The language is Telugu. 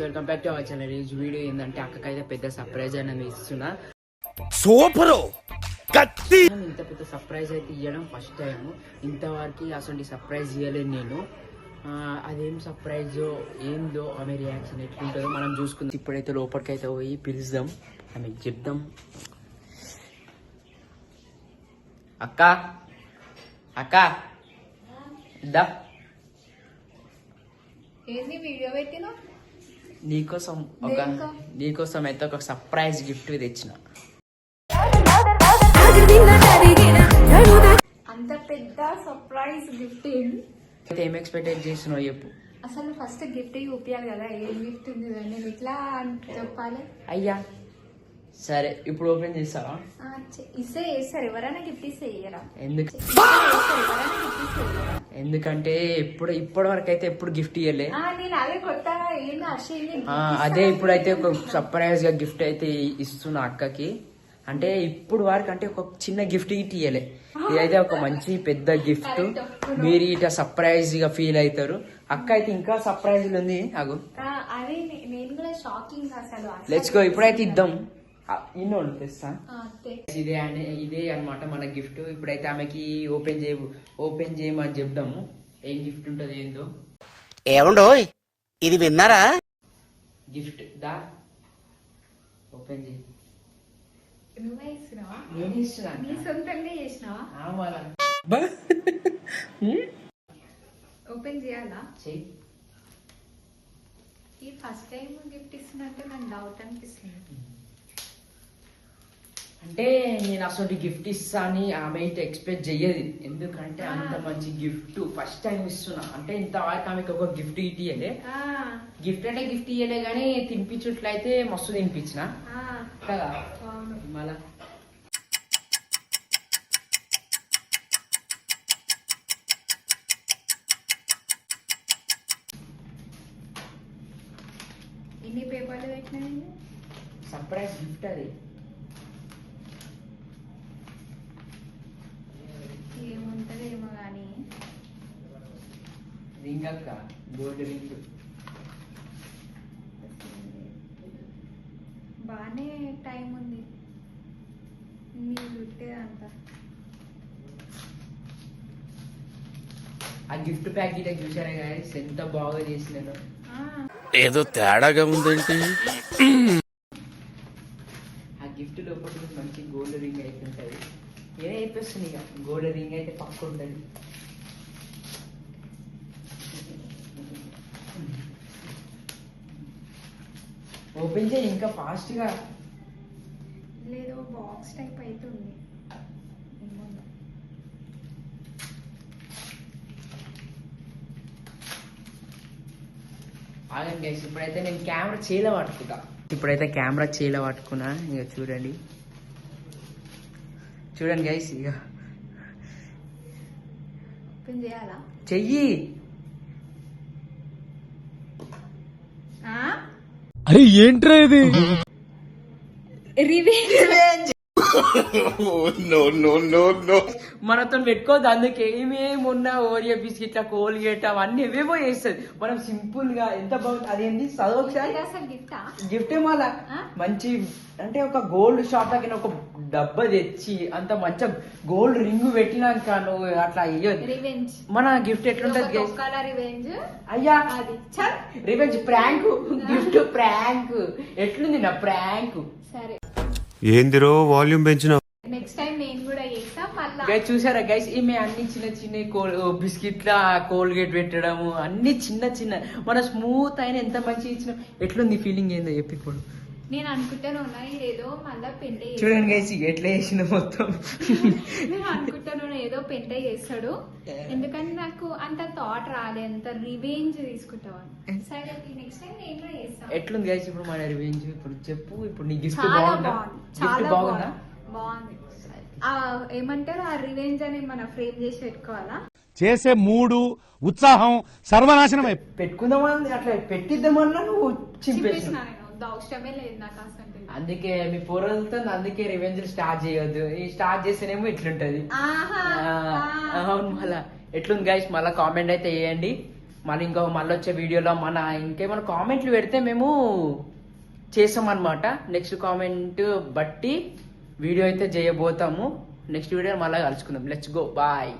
Welcome back to our channel. ఈ వీడియో ఏంటంటే అక్కకైతే పెద్ద సర్ప్రైజ్ అనేది ఇస్తున్నా. సూపర్ ఇంత పెద్ద సర్ప్రైజ్ అయితే ఇవ్వడం ఫస్ట్ టైం. ఇంతవరకు అసలు సర్ప్రైజ్ ఇవ్వలేదు నేను. అదేం సర్ప్రైజ్ ఏందో ఆమె రియాక్షన్ ఎట్లుంటుందో మనం చూసుకుందాం. ఇప్పుడైతే లోపలికైతే పోయి పిలుద్దాం, ఆమె చెప్దాం. అక్క అక్క దా నీకోసం అయితే ఒక సర్ప్రైజ్ గిఫ్ట్ తెచ్చిన. అంత పెద్ద సర్ప్రైజ్ గిఫ్ట్ అయితే ఏం ఎక్స్పెక్ట్ చేసినావు చెప్పు. అసలు ఫస్ట్ గిఫ్ట్ చూపించాలి కదా, ఏం గిఫ్ట్ ఉంది నేను ఇట్లా చెప్పాలి. అయ్యా సరే ఇప్పుడు ఓపెన్ చేస్తావా? ఇస్తే చేస్తారు, ఎవరైనా గిఫ్ట్ ఇస్తే ఇయ్యరా? ఎందుకంటే ఇప్పటి వరకు అయితే ఎప్పుడు గిఫ్ట్ ఇవ్వలే. నేను అదే కొత్తగా అదే ఇప్పుడైతే ఒక సర్ప్రైజ్ గా గిఫ్ట్ అయితే ఇస్తున్నా అక్కకి. అంటే ఇప్పుడు వరకు అంటే ఒక చిన్న గిఫ్ట్ ఇట్ ఇయ్యలే, ఇదైతే ఒక మంచి పెద్ద గిఫ్ట్. మీరు ఇట సర్ప్రైజ్ గా ఫీల్ అవుతారు. అక్క అయితే ఇంకా సర్ప్రైజ్ ఉంది. అగు లెట్స్ గో, ఇప్పుడైతే ఇద్దాం. ఇన్నోడు తెస్తా. ఇదే అనమాట మన గిఫ్ట్. ఇప్పుడైతే ఆమెకి ఓపెన్ చేయమని చెప్దాము. ఏం గిఫ్ట్ ఉంటుంది ఏందో. ఏమండో ఇది విన్నారా? గిఫ్ట్ దా ఓపెన్ చేయి. నేను ఇస్తున్నా. ఓపెన్ చేయాలా? చెయ్యి. ఈ ఫస్ట్ టైం గిఫ్ట్ ఇస్తున్నట్టు నాకు డౌట్ అనిపిస్తుంది. అంటే నేను అసలు గిఫ్ట్ ఇస్తా అని ఆమె అయితే ఎక్స్పెక్ట్ చెయ్యదు. ఎందుకంటే అంత మంచి గిఫ్ట్ ఫస్ట్ టైం ఇస్తున్నా. అంటే ఇంతవరకు ఆమెకి ఒక గిఫ్ట్ ఇయ్యలే. గిఫ్ట్ అంటే గిఫ్ట్ ఇయ్యలే గానీ తినిపించుట్లయితే మస్తు తినిపించిన కదా. మళ్ళా ఎన్ని పేపర్లు పెట్టినాయండి? సర్ప్రైజ్ గిఫ్ట్ అది. ఏముంటదేమో కానీ రింగ్ అక్క, గోల్డ్ రింగ్. బాగానే టైం ఉంది చుట్టేదంతా. ఆ గిఫ్ట్ ప్యాకెట్ చూసారా గాయస్, ఎంత బాగా చేసినాను. ఏదో తేడాగా ఉందేంటి. ఆ గిఫ్ట్ లోపల మంచి గోల్డ్ రింగ్ అయితే ఉంటది. ఏదో అయిపోతుంది ఇక, గోల్డ్ రింగ్ అయితే పక్క ఉంటది. ఓపెన్ చేయి ఇంకా ఫాస్ట్ గా. లేదు బాక్స్ టైప్ అవుతుంది. ఆగండి గైస్, ఇప్పుడైతే నేను కెమెరా చేలో పట్టుకున్నా. ఇక చూడండి గైస్, ఇక ఓపెన్ చేయాలా? చెయ్యి. అరే ఏంట్రా ఇది? రివెంజ్. మనతో పెట్టుకోవద్దు. అందుకే ఏమేమున్న ఓరియో బిస్కెట్, కోల్గేట్ అవన్నీ ఏవేమో చేస్తుంది. మనం సింపుల్ గా ఎంత బాగుంది. అదేంటి చదవకసారి గిఫ్ట్ మళ్ళా మంచి అంటే ఒక గోల్డ్ షాప్ దగ్గర ఒక డబ్బా తెచ్చి అంత మంచిగా గోల్డ్ రింగ్ పెట్టినాక నువ్వు అట్లా అయ్యదు. మన గిఫ్ట్ ఎట్లుంటది అయ్యా? రివెంజ్ ప్రాంక్ గిఫ్ట్ ప్రాంక్ ఎట్లుంది నా ప్రాంక్? సరే ఏందిరో వాల్యూమ్ పెంచిన. నెక్స్ట్ టైం నేను కూడా చేస్తా. గైస్ చూసారా గైస్, ఈమె అన్ని చిన్న బిస్కెట్ల కోల్గేట్ పెట్టడము అన్ని చిన్న మన స్మూత్ అయిన ఎంత మంచిగా ఇచ్చిన. ఎట్లుంది ఫీలింగ్ ఏందో చెప్పి. ఇప్పుడు నేను అనుకుంటాను ఏదో మళ్ళా పెంట చూడండి గైస్ ఎట్లా చేసిన మొత్తం. నేను అనుకుంటాను ఏదో పెంట చేస్తాడు, ఎందుకంటే నాకు అంత థాట్ రాలే, అంత రివెంజ్ తీసుకుంటాను. సరే నెక్స్ట్ టైం నేను కూడా చేస్తాను. ఎట్లుంది గైస్ ఇప్పుడు మన రివెంజ్? ఇప్పుడు చెప్పు, ఇప్పుడు నీ గిఫ్ట్ బాగుందా? బాగుందా? బాగుంది. ఏమంటారు ఆ రివెంజ్ అని మనం ఫ్రేమ్ చేసి పెట్టుకోవాలా? చేసే మూడు ఉత్సాహం సర్వనాశనం పెట్టుకుందామని అట్లా పెట్టిద్దామన్నా నువ్వు చింపేసిన. అవసరమే లేదు నాకు అసలు. అందుకే మీ పొరలతో అందుకే రివెంజ్ స్టార్ట్ చేయొద్దు. ఈ స్టార్ట్ చేస్తేనేమో ఇట్లుంటది. అవును. మళ్ళా ఎట్లుంది గైస్ మళ్ళీ కామెంట్ అయితే వేయండి. మళ్ళీ వచ్చే వీడియోలో ఇంకేమైనా కామెంట్లు పెడితే మేము చేస్తాం అనమాట. నెక్స్ట్ కామెంట్ బట్టి వీడియో అయితే చేయబోతాము. నెక్స్ట్ వీడియో మళ్ళీ కలుసుకుందాం. Let's go, bye.